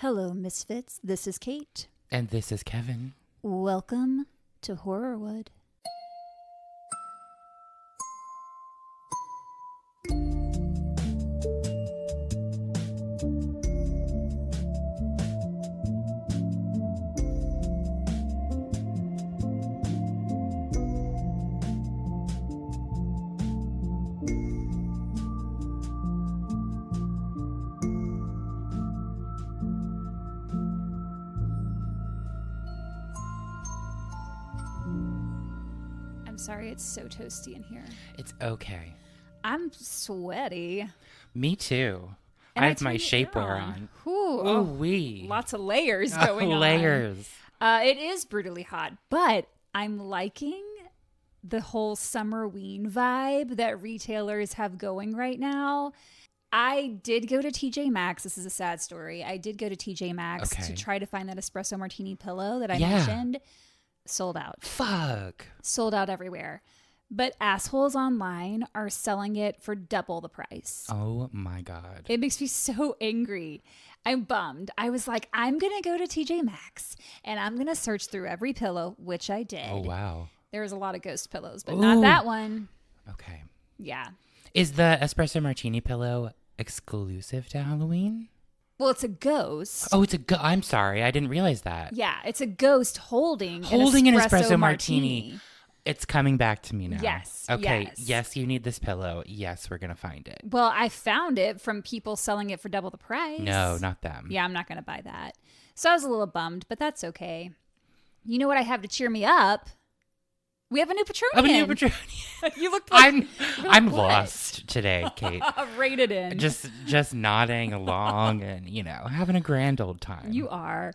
Hello, Misfits. This is Kate. And this is Kevin. Welcome to Horrorwood. Sorry, it's so toasty in here. It's okay. I'm sweaty. Me too. And I have my shapewear on. Ooh, wee. Lots of layers going on. Layers. It is brutally hot, but I'm liking the whole summerween vibe that retailers have going right now. I did go to TJ Maxx. This is a sad story. I did go to TJ Maxx to try to find that espresso martini pillow that I mentioned. Sold out. Fuck. Sold out everywhere. But assholes online are selling it for double the price. Oh my God. It makes me so angry. I'm bummed. I was like, I'm going to go to TJ Maxx and I'm going to search through every pillow, which I did. Oh, wow. There was a lot of ghost pillows, but not that one. Okay. Yeah. Is the espresso martini pillow exclusive to Halloween? Well, it's a ghost. Oh, I'm sorry. I didn't realize that. Yeah, it's a ghost holding an espresso martini. It's coming back to me now. Yes. Okay. Yes, you need this pillow. Yes, we're going to find it. Well, I found it from people selling it for double the price. No, not them. Yeah, I'm not going to buy that. So I was a little bummed, but that's okay. You know what I have to cheer me up? We have a new Patronian. Oh, a new Patronian. You look like I'm lost today, Kate. Rated in. Just nodding along and, having a grand old time. You are.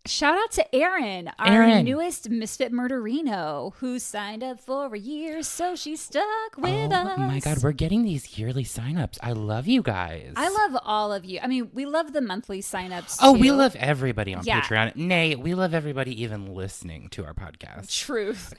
Shout out to Erin, our newest Misfit Murderino, who signed up for a year, so she's stuck with us. Oh my God, we're getting these yearly signups. I love you guys. I love all of you. I mean, we love the monthly signups Oh, too. we love everybody on Patreon. Nay, we love everybody even listening to our podcast. Truth.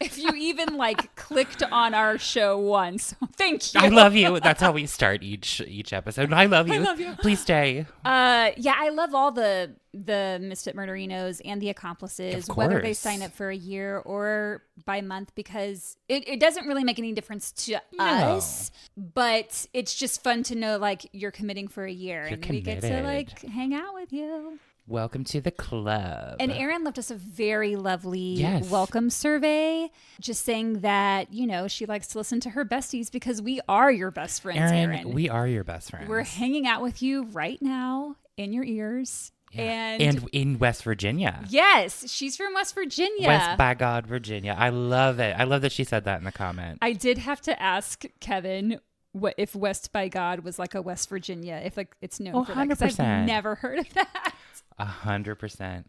If you even clicked on our show once, thank you. I love you. That's how we start each episode. I love you. I love you. Please stay. Yeah, I love all the Misfit Murderinos and the accomplices, whether they sign up for a year or by month, because it doesn't really make any difference to us, but it's just fun to know you're committing for a year and we get to hang out with you. Welcome to the club. And Erin left us a very lovely welcome survey, just saying that, she likes to listen to her besties because we are your best friends, Erin. We are your best friends. We're hanging out with you right now in your ears. Yeah. And in West Virginia. Yes, she's from West Virginia. West by God, Virginia. I love it. I love that she said that in the comment. I did have to ask Kevin what if West by God was like a West Virginia, if it's known for that, 'cause I've never heard of that. 100%.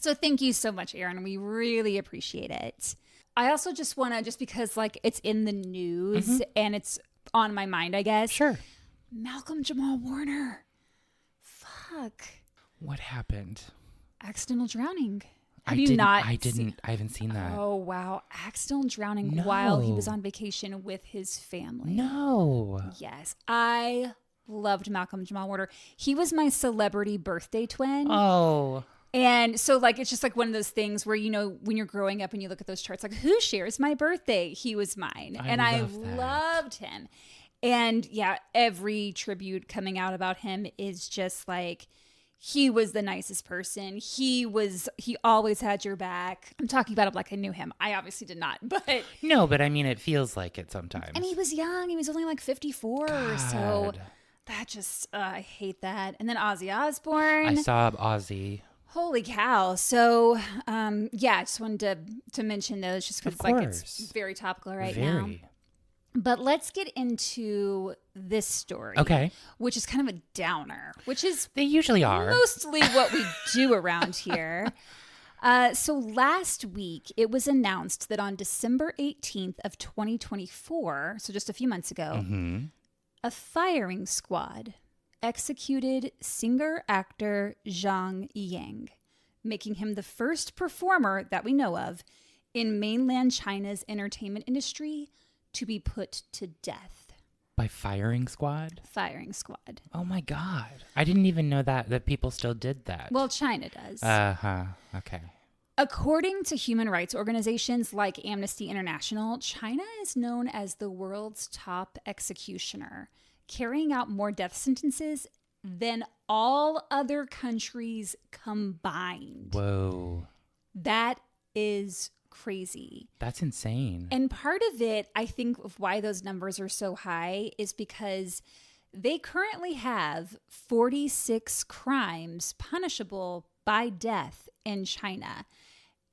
So thank you so much, Erin. We really appreciate it. I also just want to, just because it's in the news and it's on my mind, I guess. Sure. Malcolm Jamal Warner. Fuck. What happened? Accidental drowning. I haven't seen that. Oh, wow. Accidental drowning while he was on vacation with his family. No. Yes. I loved Malcolm Jamal Warner. He was my celebrity birthday twin. Oh. And so it's just one of those things where, when you're growing up and you look at those charts, who shares my birthday? He was mine. I loved him. And yeah, every tribute coming out about him is just he was the nicest person. He always had your back. I'm talking about him like I knew him. I obviously did not, but no, but I mean, it feels like it sometimes. And he was young. He was only 54 or so. That just, I hate that. And then Ozzy Osbourne. I saw Ozzy. Holy cow. So, I just wanted to mention those just because it's very topical right now. But let's get into this story. Okay. Which is kind of a downer, which is... They usually are. Mostly what we do around here. So last week, it was announced that on December 18th of 2024, so just a few months ago, a firing squad executed singer-actor Zhang Yiyang, making him the first performer that we know of in mainland China's entertainment industry to be put to death. By firing squad? Firing squad. Oh my God. I didn't even know that people still did that. Well, China does. Okay. According to human rights organizations like Amnesty International, China is known as the world's top executioner, carrying out more death sentences than all other countries combined. Whoa. That is crazy. That's insane. And part of it, I think, of why those numbers are so high is because they currently have 46 crimes punishable by death in China.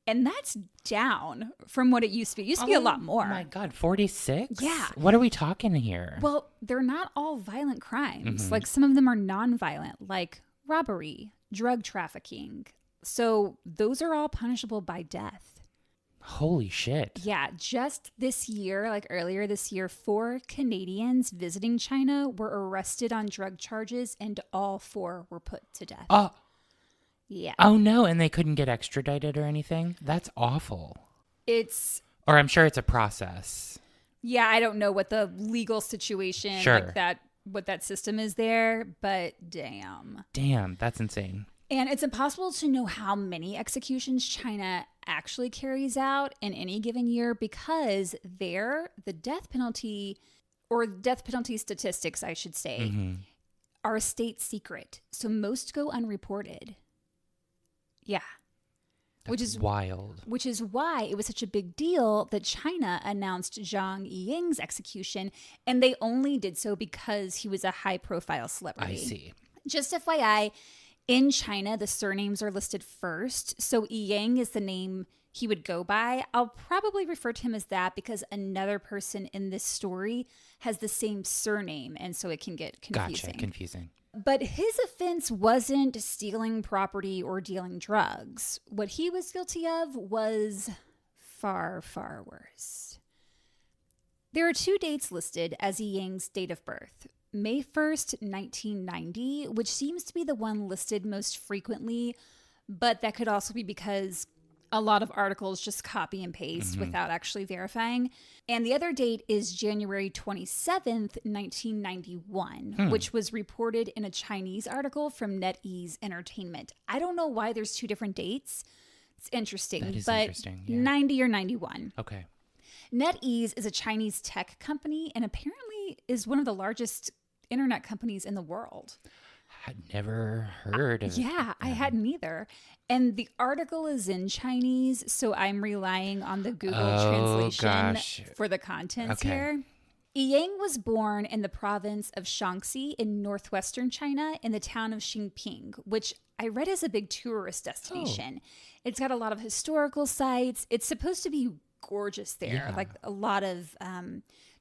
And that's down from what it used to be. It used to be a lot more. Oh my God, 46? Yeah. What are we talking here? Well, they're not all violent crimes. Like some of them are non-violent, like robbery, drug trafficking. So those are all punishable by death. Holy shit. Yeah, just this year, like earlier this year, 4 Canadians visiting China were arrested on drug charges and all 4 were put to death. Oh. Yeah. Oh no, and they couldn't get extradited or anything? That's awful. Or I'm sure it's a process. Yeah, I don't know what the legal situation like that, what that system is there, but damn. Damn, that's insane. And it's impossible to know how many executions China actually carries out in any given year because the death penalty, or death penalty statistics, I should say, are state secret. So most go unreported. Yeah. Which is wild. Which is why it was such a big deal that China announced Zhang Yiyang's execution, and they only did so because he was a high-profile celebrity. I see. Just FYI, in China, the surnames are listed first, so Yiyang is the name he would go by. I'll probably refer to him as that because another person in this story has the same surname, and so it can get confusing. Gotcha, confusing. But his offense wasn't stealing property or dealing drugs. What he was guilty of was far, far worse. There are 2 dates listed as Yiyang's date of birth. May 1st, 1990, which seems to be the one listed most frequently, but that could also be because a lot of articles just copy and paste without actually verifying. And the other date is January 27th, 1991, which was reported in a Chinese article from NetEase Entertainment. I don't know why there's 2 different dates. It's interesting. That is but interesting. Yeah. 90 or 91. Okay. NetEase is a Chinese tech company and apparently is one of the largest internet companies in the world. Had never heard of it. Yeah, I hadn't either. And the article is in Chinese, so I'm relying on the Google translation for the contents here. Yiyang was born in the province of Shaanxi in northwestern China in the town of Xinping, which I read is a big tourist destination. It's got a lot of historical sites. It's supposed to be gorgeous there, like a lot of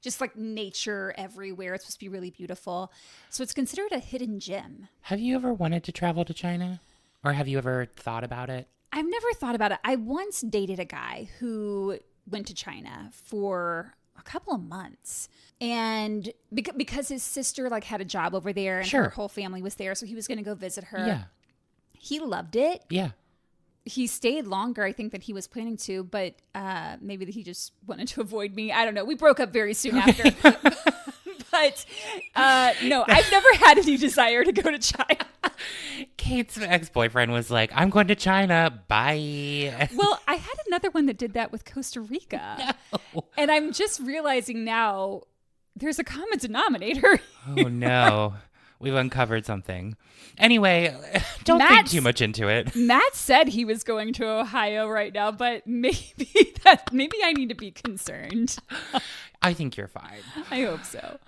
just like nature everywhere. It's supposed to be really beautiful. So it's considered a hidden gem. Have you ever wanted to travel to China? Or have you ever thought about it? I've never thought about it. I once dated a guy who went to China for a couple of months. And because his sister like had a job over there and her whole family was there, so he was going to go visit her. Yeah. He loved it. Yeah. He stayed longer, I think, than he was planning to, but maybe he just wanted to avoid me. I don't know. We broke up very soon after. But no, I've never had any desire to go to China. Kate's ex-boyfriend was like, I'm going to China. Bye. Well, I had another one that did that with Costa Rica. No. And I'm just realizing now there's a common denominator. Oh, no. We've uncovered something. Anyway, don't think too much into it. Matt said he was going to Ohio right now, but maybe I need to be concerned. I think you're fine. I hope so.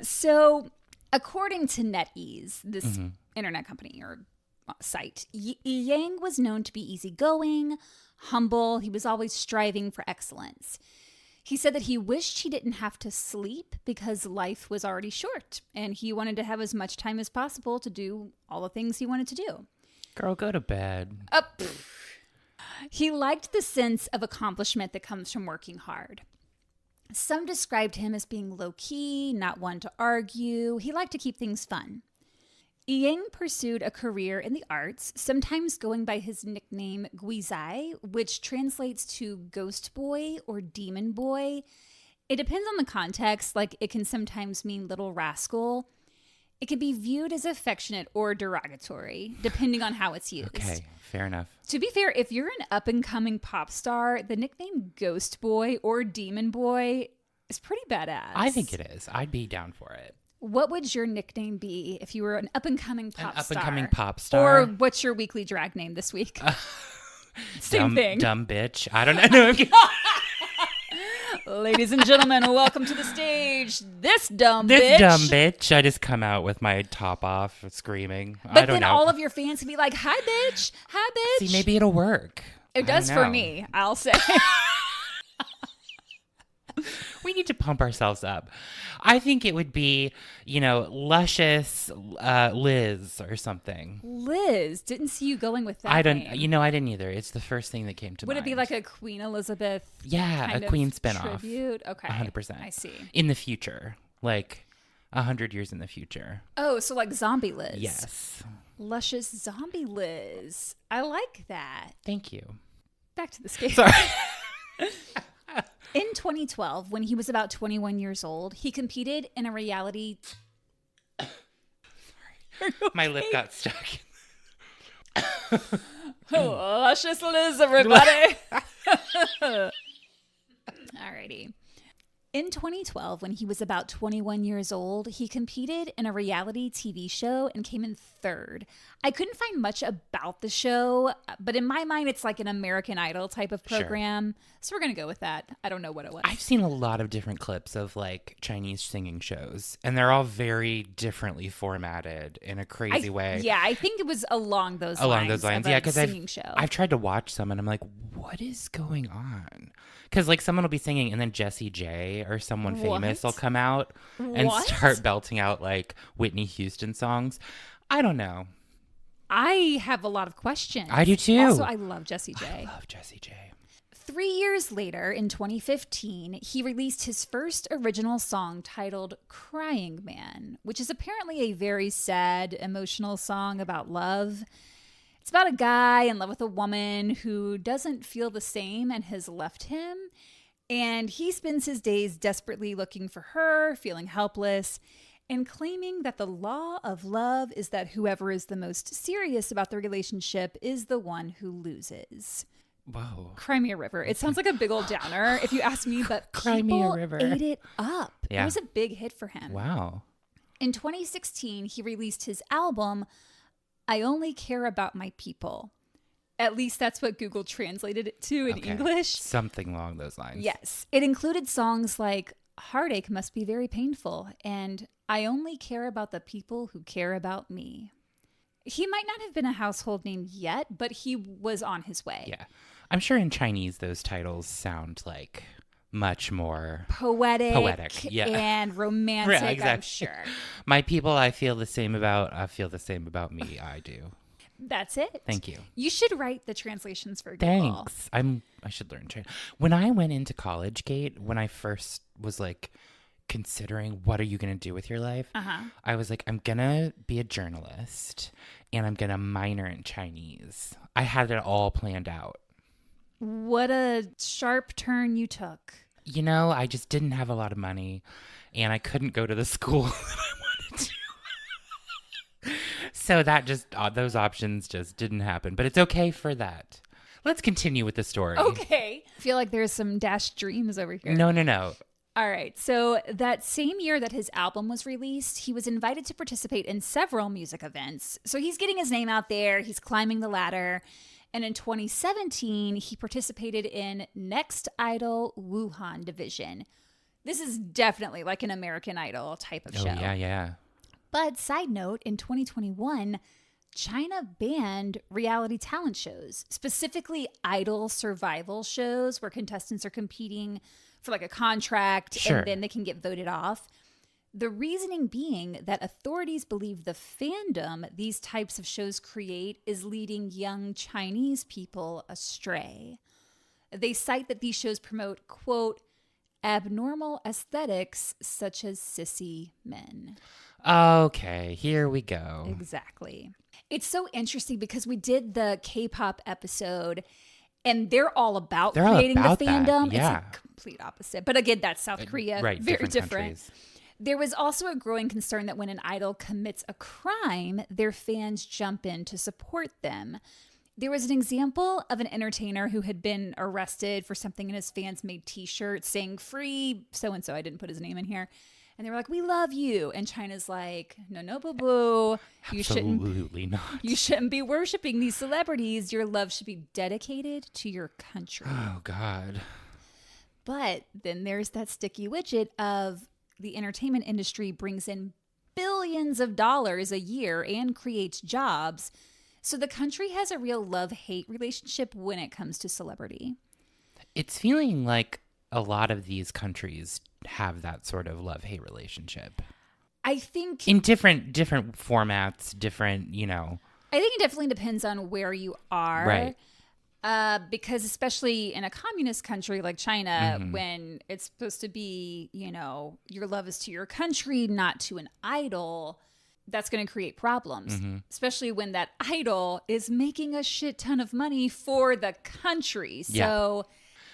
So according to NetEase, this internet company or site, Yiyang was known to be easygoing, humble. He was always striving for excellence. He said that he wished he didn't have to sleep because life was already short and he wanted to have as much time as possible to do all the things he wanted to do. Girl, go to bed. He liked the sense of accomplishment that comes from working hard. Some described him as being low-key, not one to argue. He liked to keep things fun. Yiyang pursued a career in the arts, sometimes going by his nickname Guizai, which translates to ghost boy or demon boy. It depends on the context. Like, it can sometimes mean little rascal. It can be viewed as affectionate or derogatory, depending on how it's used. Okay, fair enough. To be fair, if you're an up-and-coming pop star, the nickname Ghost Boy or Demon Boy is pretty badass. I think it is. I'd be down for it. What would your nickname be if you were an up-and-coming pop star? An up-and-coming pop star? Or what's your weekly drag name this week? Same thing. Dumb bitch. I don't know. Ladies and gentlemen, welcome to the stage. This dumb bitch. This dumb bitch. I just come out with my top off screaming. But I don't know. All of your fans can be like, hi, bitch. Hi, bitch. See, maybe it'll work. It does for me, I'll say. We need to pump ourselves up. I think it would be, luscious Liz or something. Liz. Didn't see you going with that I name. I didn't either. It's the first thing that came to mind. Would it be like a Queen Elizabeth a Queen spinoff. Tribute? Okay. 100%. I see. In the future. Like 100 years in the future. Oh, so like Zombie Liz. Yes. Luscious Zombie Liz. I like that. Thank you. Back to the scale. Sorry. In 2012, when he was about 21 years old, he competed in a reality... Sorry. My lip got stuck. Luscious Liz, everybody. Alrighty. In 2012, when he was about 21 years old, he competed in a reality TV show and came in third. I couldn't find much about the show, but in my mind, it's like an American Idol type of program. Sure. So we're going to go with that. I don't know what it was. I've seen a lot of different clips of like Chinese singing shows, and they're all very differently formatted in a crazy way. Yeah, I think it was along those lines. Yeah, because I've tried to watch some, and I'm like, what is going on? Because like someone will be singing, and then Jessie J or someone famous will come out and start belting out like Whitney Houston songs. I don't know. I have a lot of questions. I do too. Also, I love Jessie J. I love Jessie J. 3 years later, in 2015, he released his first original song titled Crying Man, which is apparently a very sad, emotional song about love. It's about a guy in love with a woman who doesn't feel the same and has left him. And he spends his days desperately looking for her, feeling helpless, and claiming that the law of love is that whoever is the most serious about the relationship is the one who loses. Whoa. Cry Me a River. It sounds like a big old downer, if you ask me, but Cry Me a River ate it up. Yeah. It was a big hit for him. Wow. In 2016, he released his album, I Only Care About My People. At least that's what Google translated it to in English. Something along those lines. Yes. It included songs like Heartache Must Be Very Painful and I Only Care About the People Who Care About Me. He might not have been a household name yet, but he was on his way. Yeah. I'm sure in Chinese those titles sound like much more poetic yeah. and romantic, yeah, exactly. I'm sure. My people I feel the same about me, I do. That's it. Thank you. You should write the translations for Google. Thanks. I should learn Chinese. When I went into college, Kate, when I first was like considering what are you going to do with your life, I was like, I'm going to be a journalist and I'm going to minor in Chinese. I had it all planned out. What a sharp turn you took. I just didn't have a lot of money and I couldn't go to the school that I wanted to. So that those options just didn't happen. But it's okay for that. Let's continue with the story. Okay. I feel like there's some dashed dreams over here. No. All right. So that same year that his album was released, he was invited to participate in several music events. So he's getting his name out there. He's climbing the ladder. And in 2017, he participated in Next Idol Wuhan Division. This is definitely like an American Idol type of show. Yeah. But side note, in 2021, China banned reality talent shows, specifically idol survival shows where contestants are competing for like a contract and then they can get voted off. The reasoning being that authorities believe the fandom these types of shows create is leading young Chinese people astray. They cite that these shows promote, quote, abnormal aesthetics such as sissy men. Okay, here we go. Exactly. It's so interesting because we did the K-pop episode And they're all about creating the fandom. That. Yeah. It's a complete opposite. But again, that's South Korea. Right. Very different. Countries. There was also a growing concern that when an idol commits a crime, their fans jump in to support them. There was an example of an entertainer who had been arrested for something, and his fans made T-shirts saying "Free so-and-so." I didn't put his name in here. And they were like, "We love you." And China's like, no, boo-boo. Absolutely not. You shouldn't be worshiping these celebrities. Your love should be dedicated to your country. Oh, God. But then there's that sticky widget of the entertainment industry brings in billions of dollars a year and creates jobs. So the country has a real love-hate relationship when it comes to celebrity. It's feeling like a lot of these countries have that sort of love-hate relationship. I think in different formats, different, I think it definitely depends on where you are. Right. Because especially in a communist country like China, when it's supposed to be, your love is to your country, not to an idol, that's going to create problems, especially when that idol is making a shit ton of money for the country. So,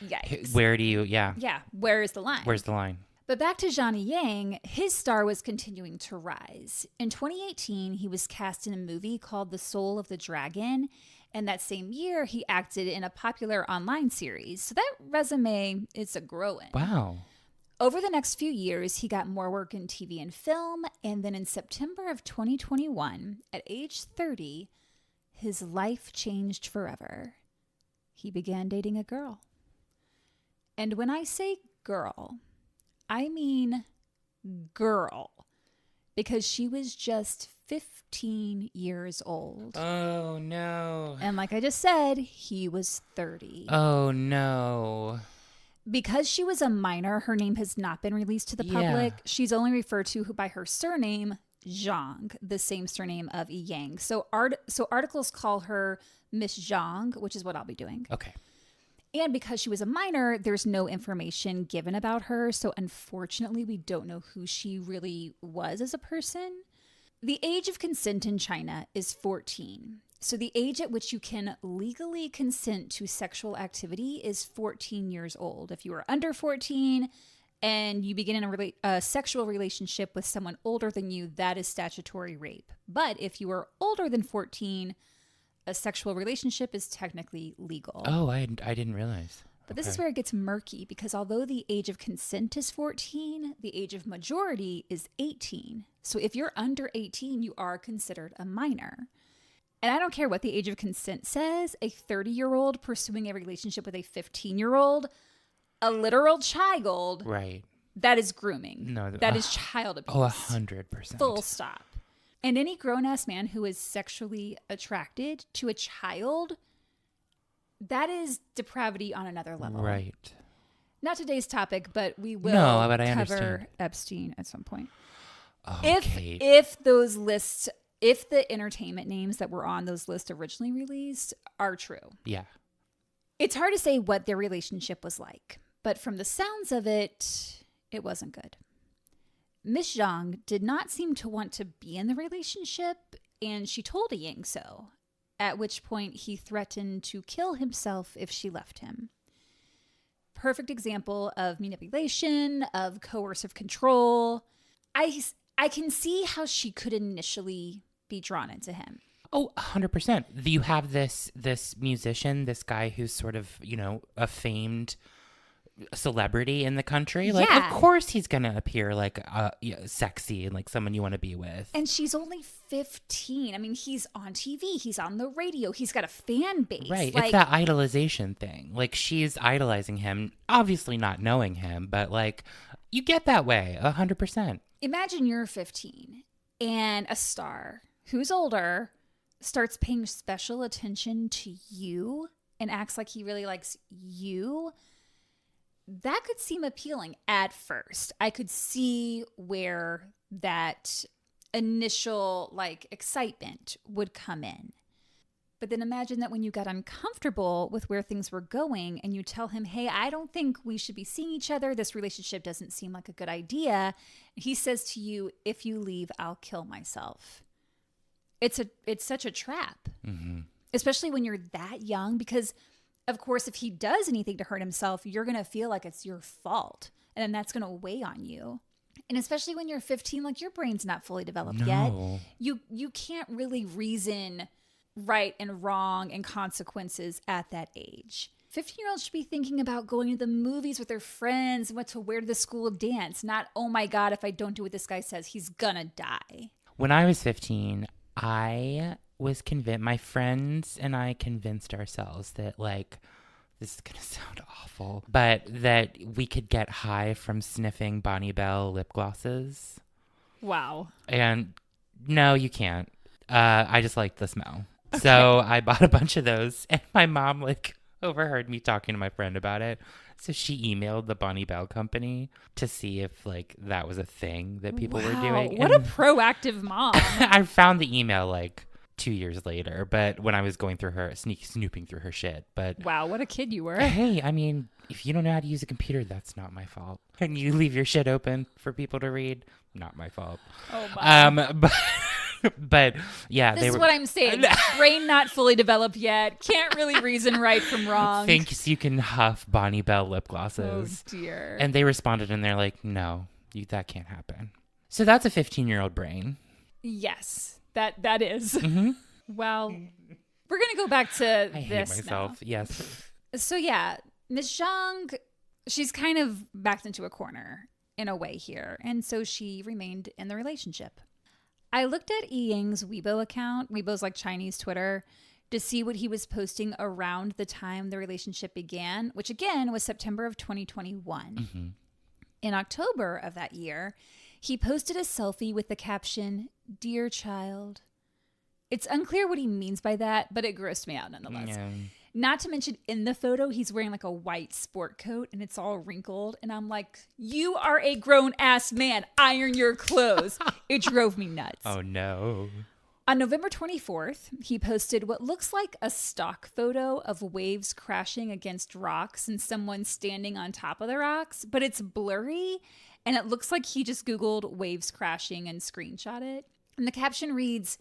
yikes. Where do you, Yeah, where is the line? Where's the line? But back to Zhang Yiyang, his star was continuing to rise. In 2018, he was cast in a movie called The Soul of the Dragon. And that same year, he acted in a popular online series. So that resume is a growing. Wow. Over the next few years, he got more work in TV and film. And then in September of 2021, at age 30, his life changed forever. He began dating a girl. And when I say girl, I mean girl. Because she was just 15 years old. Oh, no. And like I just said, he was 30. Oh, no. Because she was a minor, her name has not been released to the public. Yeah. She's only referred to by her surname, Zhang, the same surname of Yang. So articles call her Miss Zhang, which is what I'll be doing. Okay. And because she was a minor, there's no information given about her. So unfortunately, we don't know who she really was as a person. The age of consent in China is 14. So the age at which you can legally consent to sexual activity is 14 years old. If you are under 14 and you begin in a sexual relationship with someone older than you, that is statutory rape. But if you are older than 14, a sexual relationship is technically legal. Oh, I didn't realize. But this is where it gets murky, because although the age of consent is 14, the age of majority is 18. So if you're under 18, you are considered a minor. And I don't care what the age of consent says, a 30-year-old pursuing a relationship with a 15-year-old, a literal child, right? That is grooming. No, that is child abuse. Oh, 100%. Full stop. And any grown-ass man who is sexually attracted to a child, that is depravity on another level. Right. Not today's topic, but we will but I cover understand. Epstein at some point. Okay. If those lists, if the entertainment names that were on those lists originally released are true. Yeah. It's hard to say what their relationship was like, but from the sounds of it, it wasn't good. Miss Zhang did not seem to want to be in the relationship, and she told Yang so, at which point he threatened to kill himself if she left him. Perfect example of manipulation, of coercive control. I can see how she could initially be drawn into him. Oh, 100%. You have this musician, this guy who's sort of, a famed celebrity in the country. Like, Yeah. Of course he's going to appear like sexy and like someone you want to be with. And she's only 15. I mean, he's on TV. He's on the radio. He's got a fan base. Right. Like, it's that idolization thing. Like, she's idolizing him, obviously not knowing him, but like, you get that way 100%. imagine you're 15 and a star who's older starts paying special attention to you and acts like he really likes you. That could seem appealing at first. I could see where that initial excitement would come in. But then imagine that when you got uncomfortable with where things were going and you tell him, hey, I don't think we should be seeing each other. This relationship doesn't seem like a good idea. He says to you, if you leave, I'll kill myself. It's such a trap, especially when you're that young, because Of course, if he does anything to hurt himself, you're going to feel like it's your fault. And then that's going to weigh on you. And especially when you're 15, like your brain's not fully developed yet. You can't really reason right and wrong and consequences at that age. 15-year-olds should be thinking about going to the movies with their friends and what to wear to the school dance. Not, oh my God, if I don't do what this guy says, he's gonna die. When I was 15, I was convinced, my friends and I convinced ourselves that, like, this is going to sound awful, but that we could get high from sniffing Bonnie Bell lip glosses. Wow. And no, you can't. I just liked the smell. Okay. So I bought a bunch of those, and my mom, like, overheard me talking to my friend about it. So she emailed the Bonnie Bell company to see if, like, that was a thing that people were doing. What a proactive mom. I found the email, like, 2 years later, but when I was going through her, snooping through her shit. But wow, what a kid you were. Hey, I mean, if you don't know how to use a computer, that's not my fault. And you leave your shit open for people to read, not my fault. Oh my. But yeah, this is what I'm saying. Brain not fully developed yet. Can't really reason right from wrong. Thinks you can huff Bonnie Bell lip glosses. Oh dear. And they responded, and they're like, "No, that can't happen." So that's a 15-year-old brain. Yes. That is. Mm-hmm. Well, we're going to go back to I this hate myself. now. Yes. So yeah, Miss Zhang, she's kind of backed into a corner in a way here. And so she remained in the relationship. I looked at Yiyang's Weibo account, Weibo's like Chinese Twitter, to see what he was posting around the time the relationship began, which again was September of 2021. Mm-hmm. In October of that year, he posted a selfie with the caption, "Dear child." It's unclear what he means by that, but it grossed me out nonetheless. Yeah. Not to mention in the photo, he's wearing like a white sport coat and it's all wrinkled. And I'm like, you are a grown ass man. Iron your clothes. It drove me nuts. Oh no. On November 24th, he posted what looks like a stock photo of waves crashing against rocks and someone standing on top of the rocks, but it's blurry. And it looks like he just Googled waves crashing and screenshot it. And the caption reads,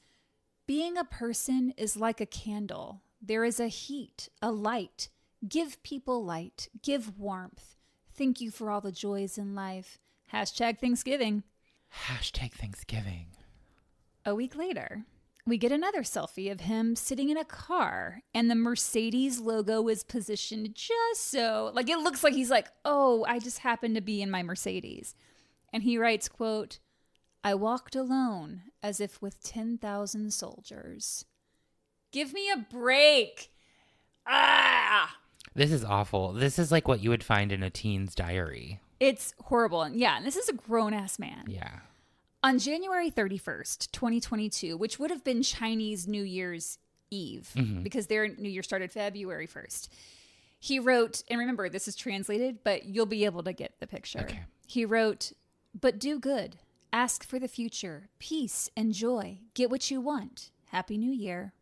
"Being a person is like a candle. There is a heat, a light. Give people light. Give warmth. Thank you for all the joys in life. #Thanksgiving." #Thanksgiving. A week later, we get another selfie of him sitting in a car, and the Mercedes logo is positioned just so, like, it looks like he's like, oh, I just happen to be in my Mercedes. And he writes, quote, "I walked alone as if with 10,000 soldiers." Give me a break. This is awful. This is like what you would find in a teen's diary. It's horrible. And yeah, this is a grown-ass man. Yeah. On January 31st, 2022, which would have been Chinese New Year's Eve, because their New Year started February 1st, he wrote, and remember, this is translated, but you'll be able to get the picture. Okay. He wrote, "But do good. Ask for the future. Peace and joy. Get what you want. Happy New Year."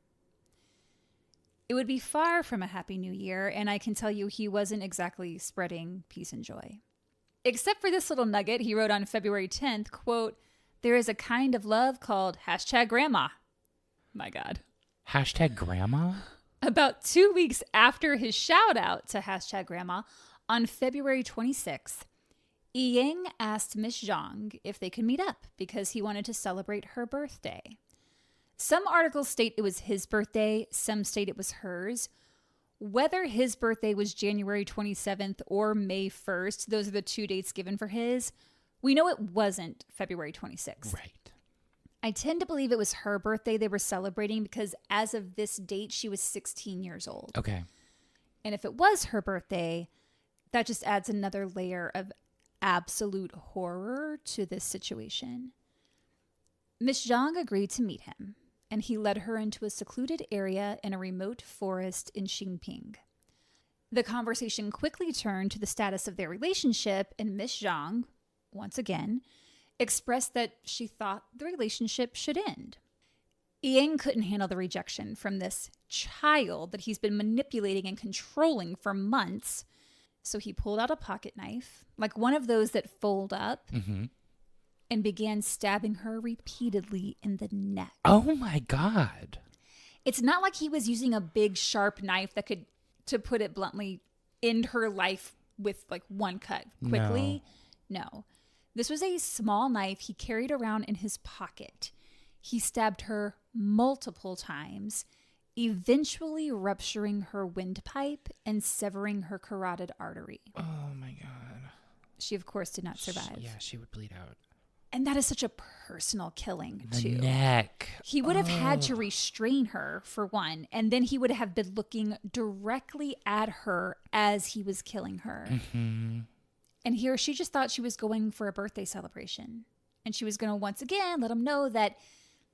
It would be far from a Happy New Year, and I can tell you he wasn't exactly spreading peace and joy. Except for this little nugget he wrote on February 10th, quote, "There is a kind of love called #grandma." My God. #grandma? About 2 weeks after his shout out to #grandma, on February 26th, Yiyang asked Miss Zhang if they could meet up because he wanted to celebrate her birthday. Some articles state it was his birthday, some state it was hers. Whether his birthday was January 27th or May 1st, those are the two dates given for his, we know it wasn't February 26th. Right. I tend to believe it was her birthday they were celebrating because as of this date, she was 16 years old. Okay. And if it was her birthday, that just adds another layer of absolute horror to this situation. Miss Zhang agreed to meet him, and he led her into a secluded area in a remote forest in Xinping. The conversation quickly turned to the status of their relationship, and Miss Zhang, once again, expressed that she thought the relationship should end. Yiyang couldn't handle the rejection from this child that he's been manipulating and controlling for months, so he pulled out a pocket knife, like one of those that fold up, and began stabbing her repeatedly in the neck. Oh my God. It's not like he was using a big sharp knife that could to put it bluntly, end her life with like one cut quickly. No. This was a small knife he carried around in his pocket. He stabbed her multiple times, eventually rupturing her windpipe and severing her carotid artery. Oh my God. She, of course, did not survive. She would bleed out. And that is such a personal killing, The too. neck. He would have had to restrain her, for one, and then he would have been looking directly at her as he was killing her. Mm-hmm. And here she just thought she was going for a birthday celebration. And she was going to once again let him know that,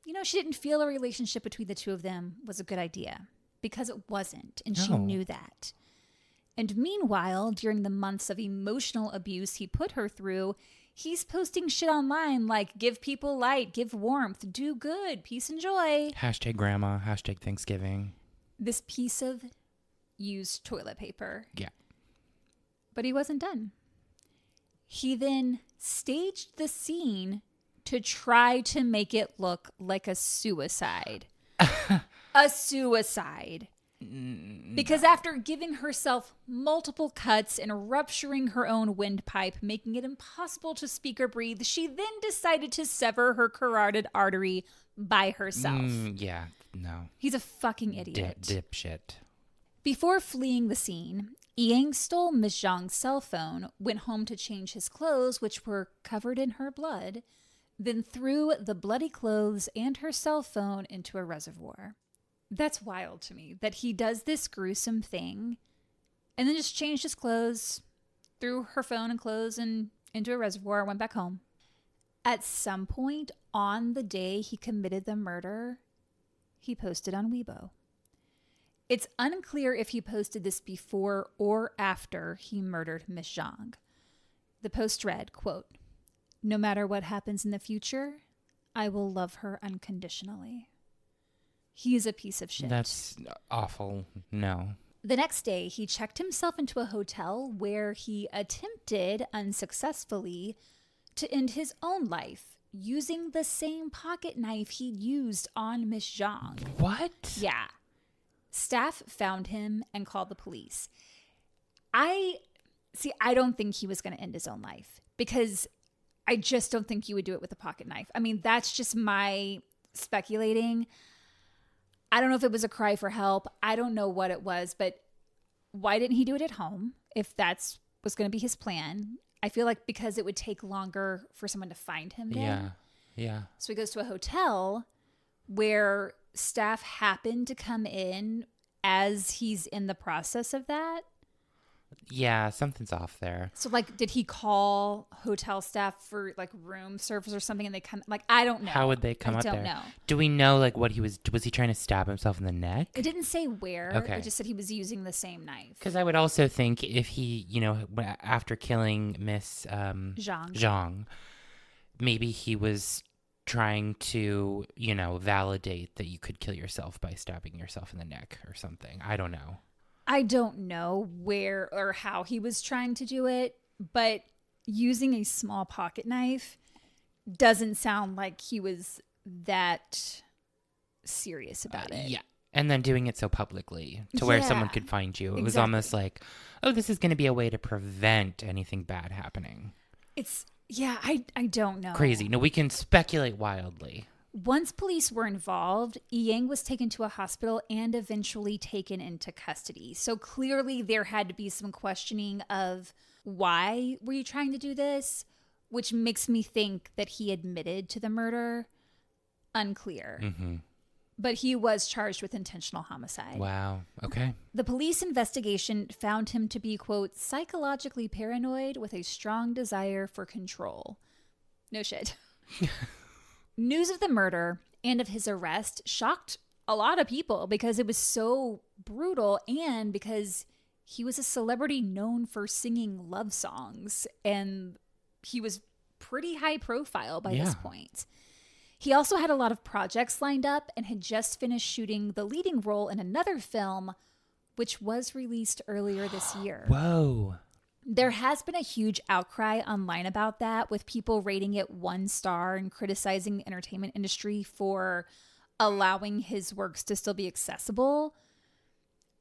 you know, she didn't feel a relationship between the two of them was a good idea. Because it wasn't. And she knew that. And meanwhile, during the months of emotional abuse he put her through, he's posting shit online like, give people light, give warmth, do good, peace and joy. Hashtag grandma, hashtag Thanksgiving. This piece of used toilet paper. Yeah. But he wasn't done. He then staged the scene to try to make it look like a suicide. A suicide. Because after giving herself multiple cuts and rupturing her own windpipe, making it impossible to speak or breathe, she then decided to sever her carotid artery by herself. Yeah, no. He's a fucking idiot. Dipshit. Before fleeing the scene, Yiyang stole Ms. Zhang's cell phone, went home to change his clothes, which were covered in her blood, then threw the bloody clothes and her cell phone into a reservoir. That's wild to me, that he does this gruesome thing and then just changed his clothes, threw her phone and clothes into a reservoir, went back home. At some point on the day he committed the murder, he posted on Weibo. It's unclear if he posted this before or after he murdered Miss Zhang. The post read, quote, "No matter what happens in the future, I will love her unconditionally." He is a piece of shit. That's awful. No. The next day, he checked himself into a hotel where he attempted unsuccessfully to end his own life using the same pocket knife he'd used on Miss Zhang. What? Yeah. Staff found him and called the police. I don't think he was going to end his own life because I just don't think you would do it with a pocket knife. I mean, that's just my speculating. I don't know if it was a cry for help. I don't know what it was, but why didn't he do it at home if that's was going to be his plan? I feel like because it would take longer for someone to find him then. Yeah. So he goes to a hotel where staff happen to come in as he's in the process of that. Yeah, something's off there. So, like, did he call hotel staff for, like, room service or something and they come? Like, I don't know. How would they come up there? I don't know. Do we know, like, what he was he trying to stab himself in the neck? It didn't say where. Okay. It just said he was using the same knife. Because I would also think if he, after killing Miss Zhang, maybe he was trying to, validate that you could kill yourself by stabbing yourself in the neck or something. I don't know. I don't know where or how he was trying to do it, but using a small pocket knife doesn't sound like he was that serious about it. Yeah. And then doing it so publicly to where someone could find you. It was almost like, oh, this is going to be a way to prevent anything bad happening. I don't know. Crazy. No, we can speculate wildly. Once police were involved, Yiyang was taken to a hospital and eventually taken into custody. So clearly there had to be some questioning of why were you trying to do this, which makes me think that he admitted to the murder. Unclear. Mm-hmm. But he was charged with intentional homicide. Wow. Okay. The police investigation found him to be, quote, psychologically paranoid with a strong desire for control. No shit. News of the murder and of his arrest shocked a lot of people because it was so brutal and because he was a celebrity known for singing love songs and he was pretty high profile by this point. He also had a lot of projects lined up and had just finished shooting the leading role in another film, which was released earlier this year. Whoa. There has been a huge outcry online about that, with people rating it 1 star and criticizing the entertainment industry for allowing his works to still be accessible.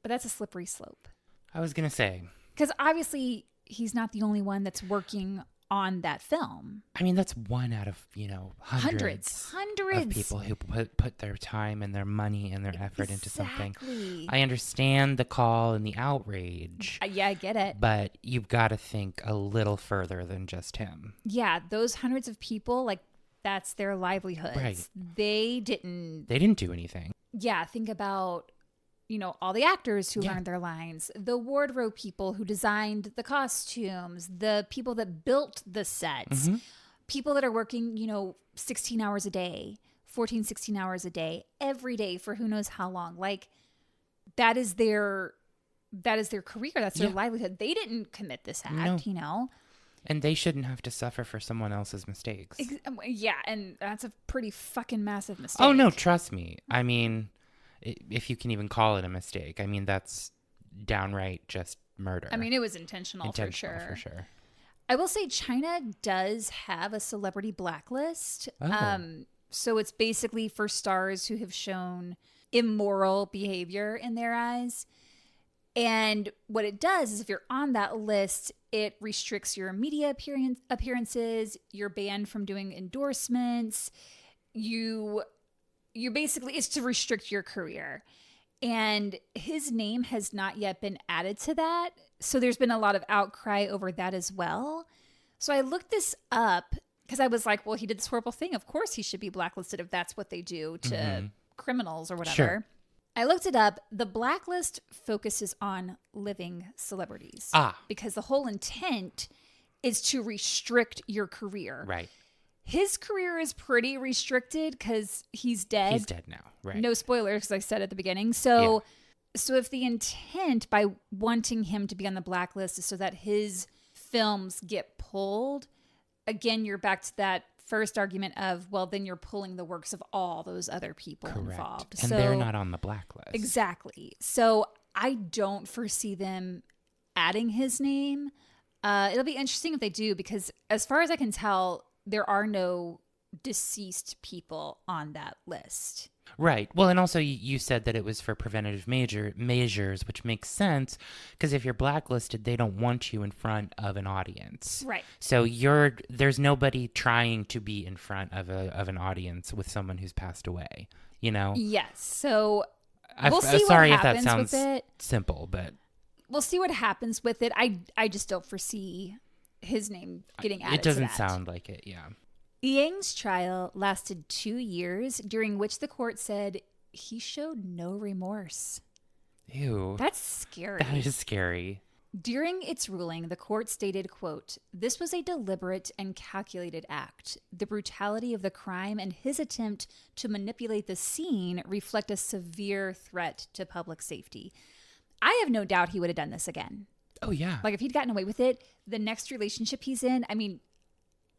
But that's a slippery slope. I was going to say. Because obviously he's not the only one that's working on that film. I mean, that's one out of, hundreds of people who put their time and their money and their effort into something. I understand the call and the outrage. Yeah, I get it. But you've got to think a little further than just him. Yeah, those hundreds of people, like, that's their livelihoods. Right. They didn't do anything. Yeah, think about, all the actors who learned their lines, the wardrobe people who designed the costumes, the people that built the sets, people that are working, 16 hours a day, 14, 16 hours a day, every day for who knows how long. Like, that is their career. That's their livelihood. They didn't commit this act, And they shouldn't have to suffer for someone else's mistakes. Yeah, and that's a pretty fucking massive mistake. Oh, no, trust me. I mean, if you can even call it a mistake, I mean, that's downright just murder. I mean, it was intentional for sure. For sure. I will say China does have a celebrity blacklist. Oh. So it's basically for stars who have shown immoral behavior in their eyes. And what it does is if you're on that list, it restricts your media appearances, you're banned from doing endorsements, you basically, it's to restrict your career. And his name has not yet been added to that. So there's been a lot of outcry over that as well. So I looked this up because I was like, well, he did this horrible thing. Of course he should be blacklisted if that's what they do to criminals or whatever. Sure. I looked it up. The blacklist focuses on living celebrities. Because the whole intent is to restrict your career. Right. His career is pretty restricted because he's dead. He's dead now, right? No spoilers, because I said at the beginning. So if the intent by wanting him to be on the blacklist is so that his films get pulled, again, you're back to that first argument of, well, then you're pulling the works of all those other people involved. And they're not on the blacklist. Exactly. So I don't foresee them adding his name. It'll be interesting if they do, because as far as I can tell, there are no deceased people on that list. Right. Well, and also you said that it was for preventative measures, which makes sense because if you're blacklisted, they don't want you in front of an audience. Right. So there's nobody trying to be in front of an audience with someone who's passed away, Yes. So we'll see what happens with it. Simple, but we'll see what happens with it. I just don't foresee his name getting added. It doesn't sound like it, yeah. Yiyang's trial lasted 2 years, during which the court said he showed no remorse. Ew. That's scary. That is scary. During its ruling, the court stated, quote, "This was a deliberate and calculated act. The brutality of the crime and his attempt to manipulate the scene reflect a severe threat to public safety." I have no doubt he would have done this again. Oh, yeah. Like, if he'd gotten away with it, the next relationship he's in, I mean,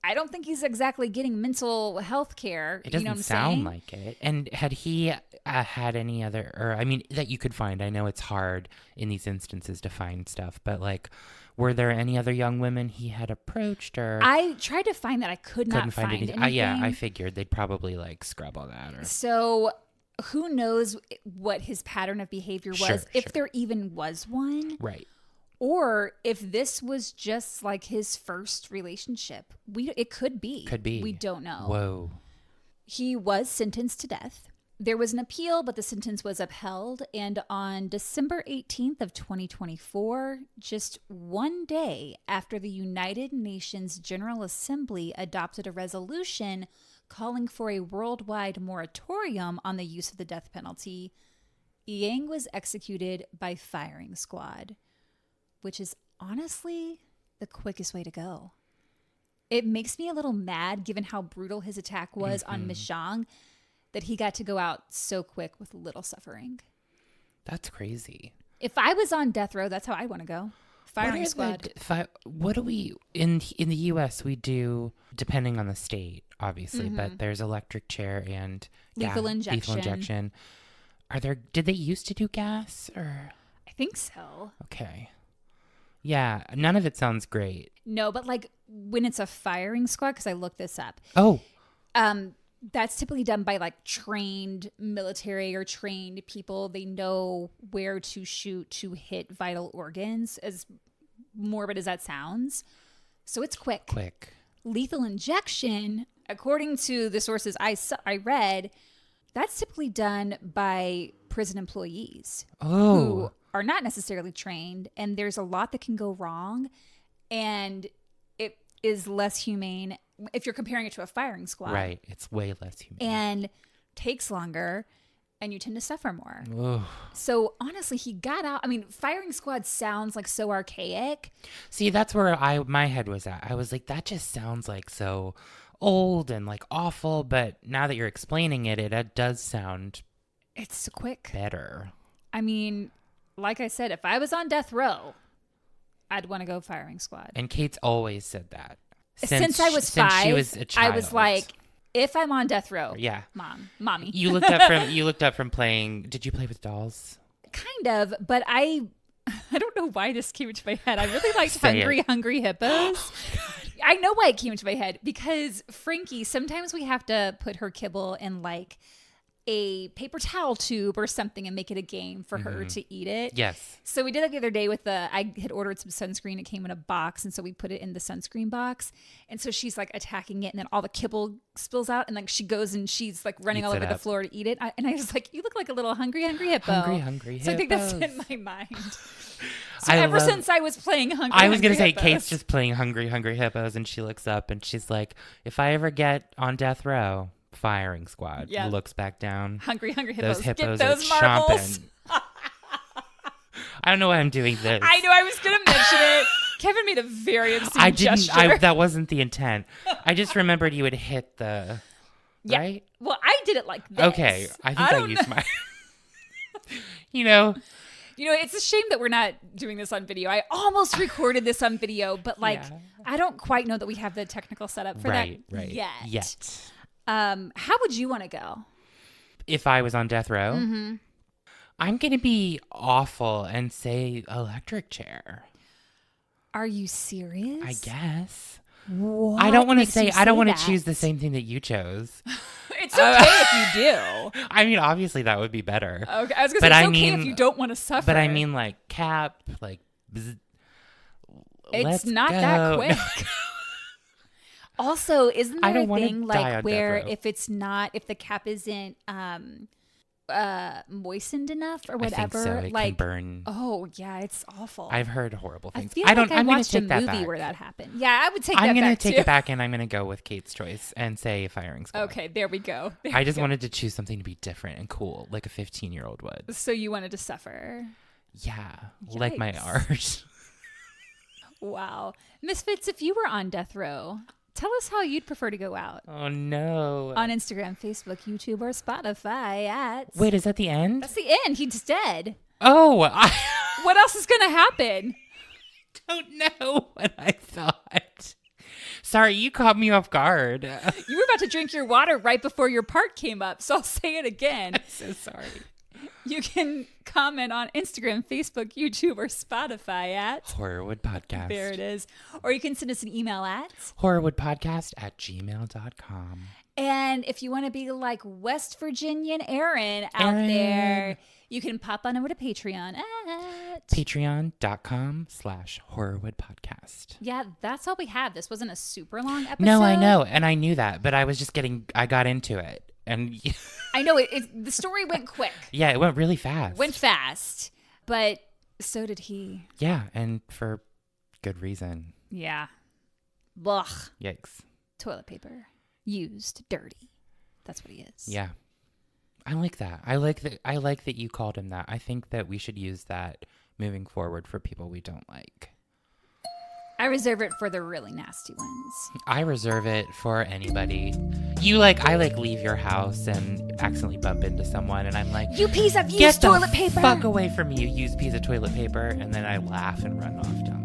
I don't think he's exactly getting mental health care. It doesn't sound like it. And had he had any other, or I mean, that you could find, I know it's hard in these instances to find stuff, but like, were there any other young women he had approached or? I tried to find that. I couldn't find anything. Yeah, I figured they'd probably like scrub all that. Or... So who knows what his pattern of behavior was, if there even was one. Right. Or if this was just like his first relationship. It could be. Could be. We don't know. Whoa. He was sentenced to death. There was an appeal, but the sentence was upheld. And on December 18th of 2024, just one day after the United Nations General Assembly adopted a resolution calling for a worldwide moratorium on the use of the death penalty, Yiyang was executed by firing squad, which is honestly the quickest way to go. It makes me a little mad, given how brutal his attack was on Miss Zhang, that he got to go out so quick with little suffering. That's crazy. If I was on death row, that's how I want to go. Firing squad. What do we, in the U.S., we do, depending on the state, obviously, but there's electric chair and lethal injection. Did they used to do gas or? I think so. Okay. Yeah, none of it sounds great. No, but like when it's a firing squad, because I looked this up. Oh. that's typically done by like trained military or trained people. They know where to shoot to hit vital organs, as morbid as that sounds. So it's quick. Lethal injection, according to the sources I read, that's typically done by prison employees who are not necessarily trained, and there's a lot that can go wrong, and it is less humane if you're comparing it to a firing squad. Right. It's way less humane. And takes longer, and you tend to suffer more. Ugh. So honestly, he got out. I mean, firing squad sounds like so archaic. See, that's where my head was at. I was like, that just sounds like so old and like awful, but now that you're explaining it, it does sound it's quick better. I mean, like I said, if I was on death row, I'd want to go firing squad. And Kate's always said that since I was 5. She was a child. I was like, if I'm on death row, yeah, mommy. You looked up from playing. Did you play with dolls? Kind of, but I don't know why this came into my head. I really liked Hungry Hippos. I know why it came into my head, because Frankie, sometimes we have to put her kibble in like a paper towel tube or something and make it a game for her to eat it. Yes. So we did that the other day with I had ordered some sunscreen. It came in a box, and so we put it in the sunscreen box. And so she's like attacking it, and then all the kibble spills out, and like she goes and she's like running all over the floor to eat it. And I was like, you look like a little hungry hippo. Hungry So hippos. I think that's in my mind. So since I was playing I was going to say, hippos. Kate's just playing Hungry Hippos, and she looks up and she's like, if I ever get on death row, firing squad. Yeah. Looks back down. Hungry hippos. Those hippos Get those are marbles. chomping. I don't know why I'm doing this. I know, I was going to mention it. Kevin made a very obscene gesture. That wasn't the intent. I just remembered you would hit the... Yeah. Right? Well, I did it like this. Okay. I think I used my... You know, it's a shame that we're not doing this on video. I almost recorded this on video, but I don't quite know that we have the technical setup for that yet. How would you want to go? If I was on death row, I'm going to be awful and say electric chair. Are you serious? I guess. What I don't want to say I don't want that? to choose the same thing that you chose. It's okay if you do. I mean, obviously that would be better. Okay, I was going to say it's okay if you don't want to suffer. But I mean, like cap, like. It's not that quick. Also, isn't there a thing like where if the cap isn't moistened enough or whatever, I think so. It can burn. Oh yeah, it's awful. I've heard horrible things. I watched a movie where that happened. Yeah, I would take that back. I'm going to take it back, and I'm going to go with Kate's choice and say firing squad. Okay, there we go. I just wanted to choose something to be different and cool, like a 15-year-old would. So you wanted to suffer? Yeah, Yikes. like my art. Wow, Misfits, if you were on death row, tell us how you'd prefer to go out. Oh, no. On Instagram, Facebook, YouTube, or Spotify at... Wait, is that the end? That's the end. He's dead. Oh. What else is going to happen? Don't know what I thought. Sorry, you caught me off guard. You were about to drink your water right before your part came up, so I'll say it again. I'm so sorry. You can comment on Instagram, Facebook, YouTube, or Spotify at Horrorwood Podcast. There it is. Or you can send us an email at horrorwoodpodcast@gmail.com. And if you want to be like West Virginian Aaron out there, you can pop on over to Patreon at patreon.com/horrorwoodpodcast. Yeah, that's all we have. This wasn't a super long episode. No, I know. And I knew that, but I was just I got into it. And I know the story went quick. Yeah, it went really fast. But so did he. Yeah, and for good reason. Yeah. Blech. Yikes. Toilet paper. Used. Dirty. That's what he is. Yeah. I like that. I like that you called him that. I think that we should use that moving forward for people we don't like. I reserve it for the really nasty ones. I reserve it for anybody. I leave your house and accidentally bump into someone, and I'm like, you piece of used toilet paper. Fuck away from me, you used piece of toilet paper, and then I laugh and run off down